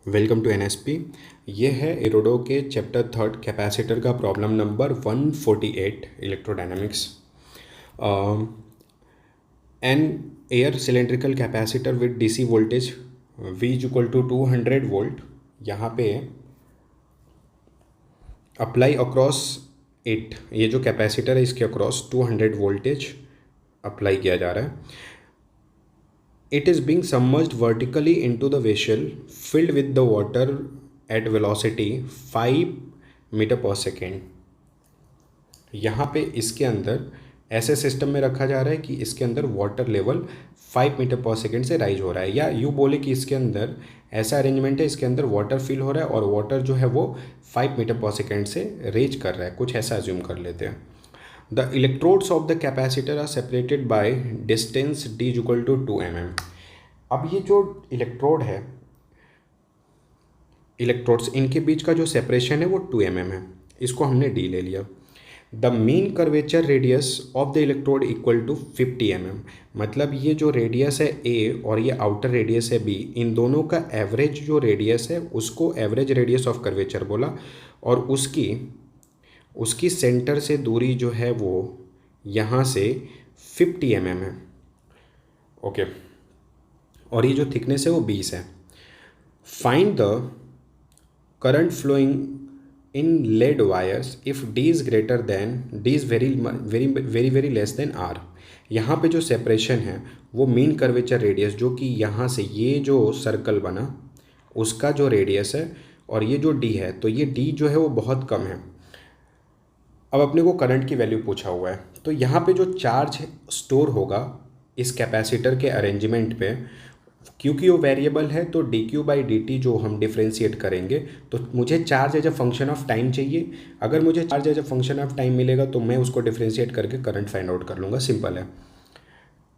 Welcome to NSP. ये है Irodov के चैप्टर थर्ड कैपेसिटर का problem number 148 electrodynamics. An air cylindrical capacitor with DC voltage V is equal to 200 volt यहाँ पे apply across it. ये जो capacitor है इसके अक्रॉस 200 वोल्टेज अप्लाई किया जा रहा है। It is being submerged vertically into the vessel filled with the water at velocity 5 metre पर सेकेंड। यहाँ पे इसके अंदर ऐसे सिस्टम में रखा जा रहा है कि इसके अंदर वाटर लेवल 5 मीटर पर सेकेंड से राइज हो रहा है, या यूँ बोले कि इसके अंदर ऐसा अरेंजमेंट है, इसके अंदर वाटर फिल हो रहा है और वाटर जो है वो 5 मीटर पर सेकेंड से रेज कर रहा है, कुछ ऐसा अज्यूम कर लेते हैं। The electrodes of the capacitor are separated by distance d is equal to 2 mm। अब ये जो इलेक्ट्रोड है, इलेक्ट्रोड्स इनके बीच का जो सेपरेशन है वो 2 mm है, इसको हमने d ले लिया। The mean curvature radius of the electrode equal to 50 mm। मतलब ये जो रेडियस है a और ये आउटर रेडियस है b, इन दोनों का एवरेज जो रेडियस है उसको एवरेज रेडियस ऑफ कर्वेचर बोला, और उसकी सेंटर से दूरी जो है वो यहाँ से 50 mm है। ओके, और ये जो थिकनेस है वो 20 है। Find the current flowing in lead wires if d is greater than d is very very very very less than r। यहाँ पे जो सेपरेशन है वो मीन कर्वेचर रेडियस, जो कि यहाँ से ये जो सर्कल बना उसका जो रेडियस है, और ये जो d है, तो ये d जो है वो बहुत कम है। अब अपने को करंट की वैल्यू पूछा हुआ है, तो यहाँ पे जो चार्ज स्टोर होगा इस कैपेसिटर के अरेंजमेंट पे, क्योंकि वो वेरिएबल है तो dq/dt जो हम डिफ्रेंशिएट करेंगे, तो मुझे charge as a function of time चाहिए। अगर मुझे charge as a function of time मिलेगा तो मैं उसको डिफ्रेंशिएट करके करंट फाइंड आउट कर लूँगा, सिंपल है।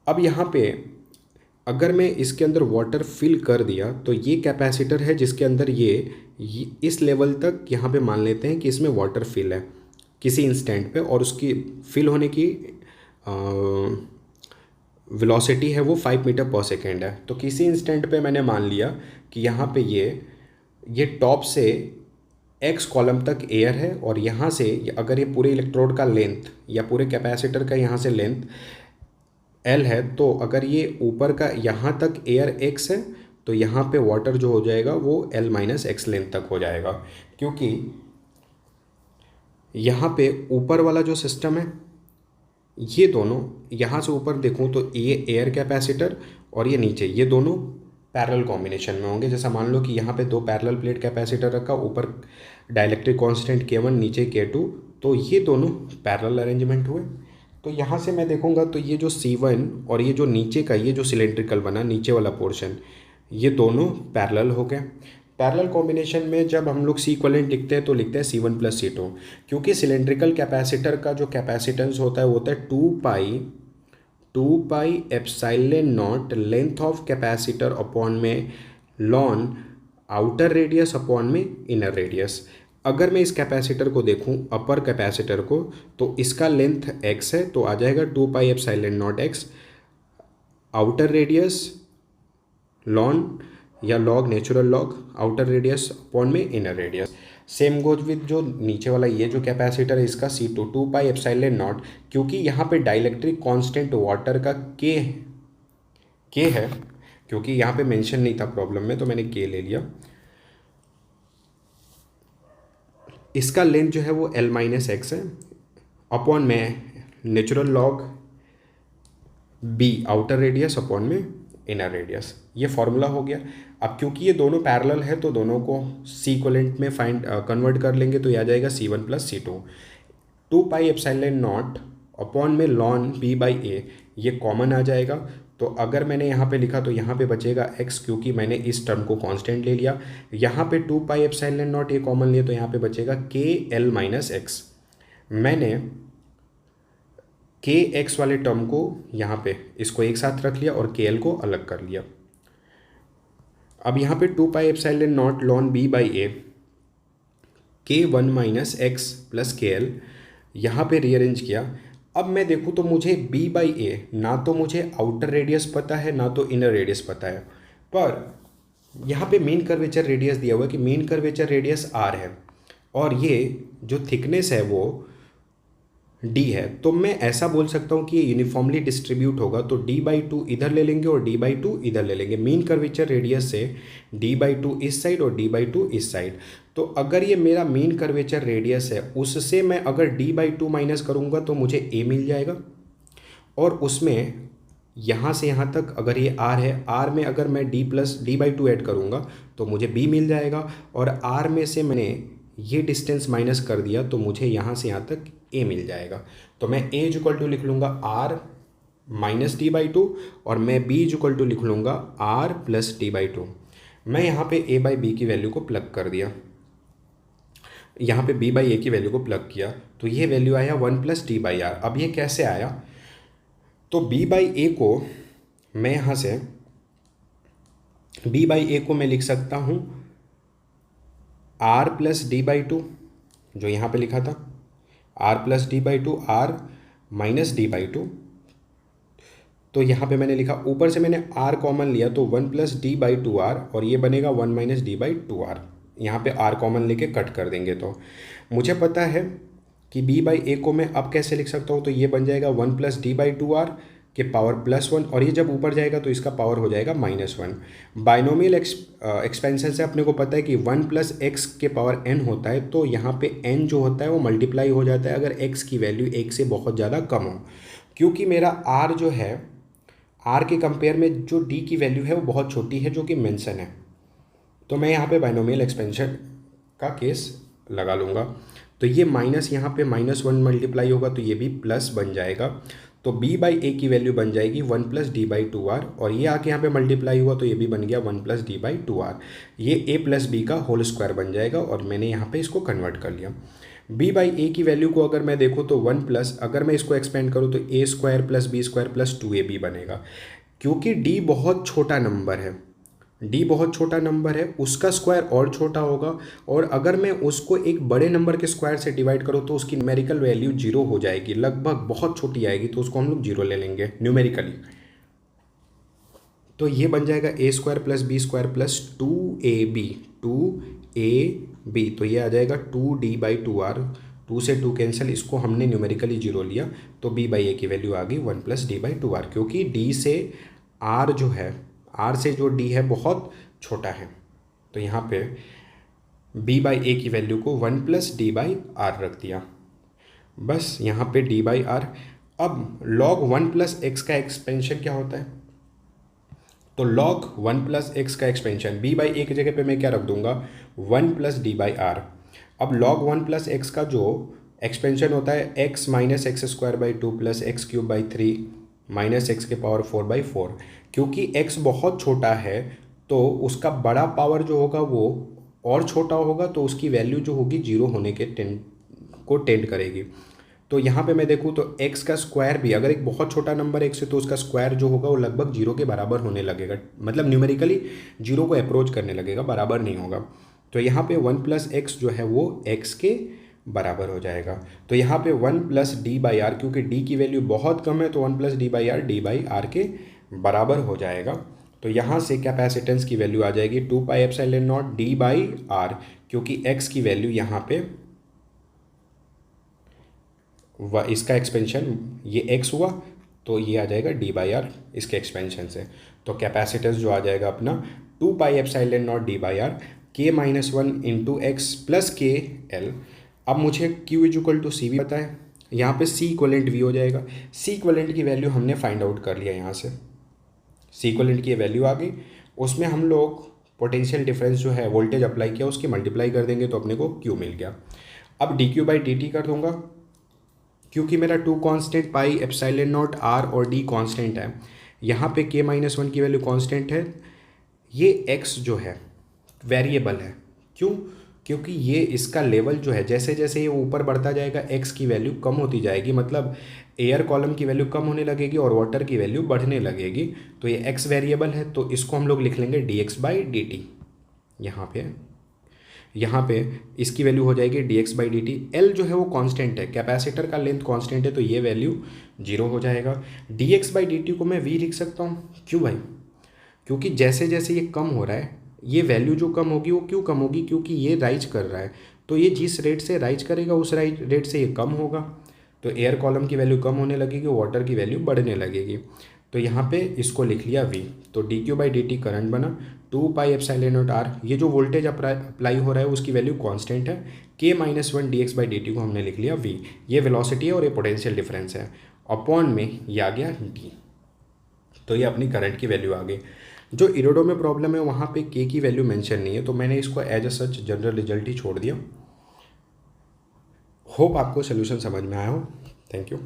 अब यहाँ पे अगर मैं इसके अंदर वाटर फिल कर दिया तो ये कैपेसिटर है जिसके अंदर ये इस लेवल तक यहाँ पे मान लेते हैं कि इसमें वाटर फिल है किसी इंस्टेंट पे, और उसकी फिल होने की वेलोसिटी है वो 5 मीटर पर सेकेंड है। तो किसी इंस्टेंट पे मैंने मान लिया कि यहाँ पे ये टॉप से x कॉलम तक एयर है, और यहाँ से अगर ये पूरे इलेक्ट्रोड का लेंथ या पूरे कैपेसिटर का यहाँ से लेंथ l है, तो अगर ये ऊपर का यहाँ तक एयर x है तो यहाँ पे वाटर जो हो जाएगा वो l-x लेंथ तक हो जाएगा, क्योंकि यहाँ पे ऊपर वाला जो सिस्टम है ये दोनों यहाँ से ऊपर देखूँ तो ये एयर कैपेसिटर और ये नीचे, ये दोनों पैरेलल कॉम्बिनेशन में होंगे। जैसा मान लो कि यहाँ पे दो पैरेलल प्लेट कैपेसिटर रखा, ऊपर डाइलेक्ट्रिक कांस्टेंट K1 नीचे K2, तो ये दोनों पैरेलल अरेंजमेंट हुए। तो यहाँ से मैं देखूँगा तो ये जो C1 और ये जो नीचे का ये जो सिलेंड्रिकल बना नीचे वाला पोर्शन, ये दोनों पैरेलल हो गए। पैरेलल कॉम्बिनेशन में जब हम लोग सी इक्विवेलेंट लिखते हैं तो लिखते हैं C1 + C2, क्योंकि सिलेंड्रिकल कैपेसिटर का जो कैपेसिटेंस होता है वो होता है 2 pi epsilon not length of capacitor upon में लॉन आउटर रेडियस अपॉन में इनर रेडियस। अगर मैं इस कैपेसिटर को देखूं, अपर कैपेसिटर को, तो इसका लेंथ x है तो आ जाएगा 2 pi epsilon naught x outer radius ln या log natural log outer radius upon में inner radius. Same goes with जो नीचे वाला ये जो कैपेसिटर है इसका C2 2 पाई एप्सिलॉन नॉट, क्योंकि यहाँ पे डाइलेक्ट्रिक कांस्टेंट वाटर का K है, क्योंकि यहाँ पे मेंशन नहीं था प्रॉब्लम में तो मैंने K ले लिया। इसका लेंथ जो है वो l-x है अपॉन में natural log b outer radius upon में इनर रेडियस। ये फॉर्मूला हो गया। अब क्योंकि ये दोनों पैरेलल है तो दोनों को सी इक्विवेलेंट में कन्वर्ट कर लेंगे, तो ये आ जाएगा C1 + C2। 2 pi epsilon not upon में लॉन b/a, ये कॉमन आ जाएगा। तो अगर मैंने यहाँ पे लिखा तो यहाँ पे बचेगा x, क्योंकि मैंने इस टर्म को कांस्टेंट ले लिया। यहाँ पे 2 पाई एप्सिलॉन नॉट ये कॉमन लिया तो यहाँ पे बचेगा KL-x। मैंने kx वाले टर्म को यहाँ पे इसको एक साथ रख लिया और kl को अलग कर लिया। अब यहाँ पे 2 pi epsilon not lawn b/a K1 - x + KL यहाँ पे रीअरेंज किया। अब मैं देखूँ तो मुझे b/a ना तो मुझे आउटर रेडियस पता है ना तो इनर रेडियस पता है, पर यहाँ पे मीन कर्वेचर रेडियस दिया हुआ है कि मीन कर्वेचर रेडियस आर है और ये जो थिकनेस है वो डी है, तो मैं ऐसा बोल सकता हूँ कि ये यूनिफॉर्मली डिस्ट्रीब्यूट होगा। तो d/2 इधर ले लेंगे और d/2 इधर ले लेंगे। मीन कर्वेचर रेडियस से d/2 इस साइड और d/2 इस साइड। तो अगर ये मेरा मीन कर्वेचर रेडियस है उससे मैं अगर d/2 माइनस करूँगा तो मुझे a मिल जाएगा, और उसमें यहाँ से यहाँ तक अगर ये r है, r में अगर मैं d/2 ऐड करूँगा तो मुझे b मिल जाएगा, और r में से मैंने ये डिस्टेंस माइनस कर दिया तो मुझे यहाँ से यहाँ तक a मिल जाएगा। तो मैं a इक्वल टू लिख लूँगा r माइनस d/2 और मैं b इक्वल टू लिख लूँगा r प्लस d/2। मैं यहाँ पे a/b की वैल्यू को प्लग कर दिया, यहाँ पे b/a की वैल्यू को प्लग किया तो ये वैल्यू आया 1 प्लस d/r। अब ये कैसे आया, तो b/a को मैं यहाँ से b/a को मैं लिख सकता हूँ r प्लस d/2, जो यहाँ पे लिखा था r plus d/2, r minus d/2। तो यहाँ पे मैंने लिखा, ऊपर से मैंने r कॉमन लिया तो 1 प्लस d/2r और ये बनेगा 1 माइनस d/2r। यहाँ पे r कॉमन लेके कट कर देंगे तो मुझे पता है कि b/a को मैं अब कैसे लिख सकता हूँ, तो ये बन जाएगा 1 प्लस d/2r के पावर +1, और ये जब ऊपर जाएगा तो इसका पावर हो जाएगा -1। बाइनोमियल एक्सपेंशन से अपने को पता है कि 1 प्लस एक्स के पावर n होता है, तो यहाँ पे n जो होता है वो मल्टीप्लाई हो जाता है अगर x की वैल्यू 1 से बहुत ज़्यादा कम हो। क्योंकि मेरा r जो है, r के कंपेयर में जो d की वैल्यू है वो बहुत छोटी है जो कि मेंशन है, तो मैं यहाँ पे बाइनोमियल एक्सपेंशन का केस लगा लूँगा। तो ये माइनस यहाँ पे -1 मल्टीप्लाई होगा तो ये भी प्लस बन जाएगा, तो b/a की वैल्यू बन जाएगी 1 प्लस d/2r, और ये आके यहाँ पे मल्टीप्लाई हुआ तो ये भी बन गया 1 प्लस d/2r। ये a प्लस b का होल स्क्वायर बन जाएगा और मैंने यहाँ पे इसको कन्वर्ट कर लिया। b/a की वैल्यू को अगर मैं देखूँ तो 1 प्लस, अगर मैं इसको एक्सपेंड करूँ तो a square plus b square plus 2ab बनेगा। क्योंकि d बहुत छोटा नंबर है, d बहुत छोटा नंबर है, उसका स्क्वायर और छोटा होगा, और अगर मैं उसको एक बड़े नंबर के स्क्वायर से डिवाइड करूँ तो उसकी न्यूमेरिकल वैल्यू 0 हो जाएगी, लगभग बहुत छोटी आएगी, तो उसको हम लोग 0 ले लेंगे न्यूमेरिकली। तो ये बन जाएगा a square plus b square plus 2ab, तो ये आ जाएगा 2d/2r, 2 से 2 कैंसिल, इसको हमने न्यूमेरिकली 0 लिया तो b/a की वैल्यू आ गई 1 प्लस d/2r, क्योंकि d से r जो है, r से जो d है बहुत छोटा है। तो यहाँ पे b/a की वैल्यू को 1 प्लस d/r रख दिया, बस यहाँ पे d/r। अब log 1 प्लस एक्स का एक्सपेंशन क्या होता है, तो log 1 प्लस एक्स का एक्सपेंशन b/a की जगह पे मैं क्या रख दूंगा, 1 प्लस d/r। अब log 1 प्लस एक्स का जो एक्सपेंशन होता है x minus x square by 2 plus x cube by 3 minus x के पावर 4/4। क्योंकि x बहुत छोटा है तो उसका बड़ा पावर जो होगा वो और छोटा होगा, तो उसकी वैल्यू जो होगी 0 होने के टेंड करेगी। तो यहाँ पे मैं देखूँ तो x का स्क्वायर भी, अगर एक बहुत छोटा नंबर x है तो उसका स्क्वायर जो होगा वो लगभग 0 के बराबर होने लगेगा, मतलब न्यूमेरिकली 0 को अप्रोच करने लगेगा, बराबर नहीं होगा। तो यहाँ पे 1 प्लस एक्स जो है वो x के बराबर हो जाएगा। तो यहाँ पे 1 प्लस d/r, क्योंकि d की वैल्यू बहुत कम है तो 1 प्लस d/r के बराबर हो जाएगा। तो यहाँ से कैपेसिटेंस की वैल्यू आ जाएगी 2 पाई एप्सिलॉन नॉट d/r, क्योंकि x की वैल्यू यहाँ पे इसका एक्सपेंशन ये x हुआ तो ये आ जाएगा d/r इसके एक्सपेंशन से। तो कैपेसिटेंस जो आ जाएगा अपना 2 pi epsilon not d/r k-1 into x plus के एल। अब मुझे Q इक्वल टू सी भी पता है, यहाँ पे C इक्वलेंट V हो जाएगा। C इक्वलेंट की वैल्यू हमने फाइंड आउट कर लिया, यहाँ से C इक्वलेंट की वैल्यू आ गई, उसमें हम लोग पोटेंशियल डिफरेंस जो है वोल्टेज अप्लाई किया उसकी मल्टीप्लाई कर देंगे तो अपने को Q मिल गया। अब dq/dt कर दूंगा, क्योंकि मेरा 2 constant pi epsilon not r और d कांस्टेंट है, यहाँ पे k-1 की वैल्यू कांस्टेंट है, ये x जो है वेरिएबल है। क्यों? क्योंकि ये इसका लेवल जो है जैसे जैसे ये ऊपर बढ़ता जाएगा x की वैल्यू कम होती जाएगी, मतलब एयर कॉलम की वैल्यू कम होने लगेगी और वाटर की वैल्यू बढ़ने लगेगी। तो ये x वेरिएबल है तो इसको हम लोग लिख लेंगे dx/dt। यहाँ पे इसकी वैल्यू हो जाएगी dx/dt। L जो है वो कांस्टेंट है, कैपेसिटर का लेंथ कांस्टेंट है तो ये वैल्यू 0 हो जाएगा। dx/dt को मैं v लिख सकता हूँ, क्यों भाई? क्योंकि जैसे जैसे ये कम हो रहा है ये वैल्यू जो कम होगी वो क्यों कम होगी, क्योंकि ये राइज कर रहा है, तो ये जिस रेट से राइज करेगा उस रेट से ये कम होगा, तो एयर कॉलम की वैल्यू कम होने लगेगी, वाटर की वैल्यू बढ़ने लगेगी। तो यहाँ पे इसको लिख लिया V। तो dQ/dt करंट बना 2πε0R, ये जो वोल्टेज अप्लाई हो रहा है उसकी वैल्यू कांस्टेंट है, K-1 dx/dt को हमने लिख लिया V। ये वेलोसिटी है और ये पोटेंशियल डिफरेंस है, अपॉन में ये आ गया D। तो ये अपनी करंट की वैल्यू आ गई। जो इरोडो में प्रॉब्लम है वहाँ पे K की वैल्यू मेंशन नहीं है, तो मैंने इसको as a such general result ही छोड़ दिया। होप आपको सोल्यूशन समझ में आया हो। Thank you.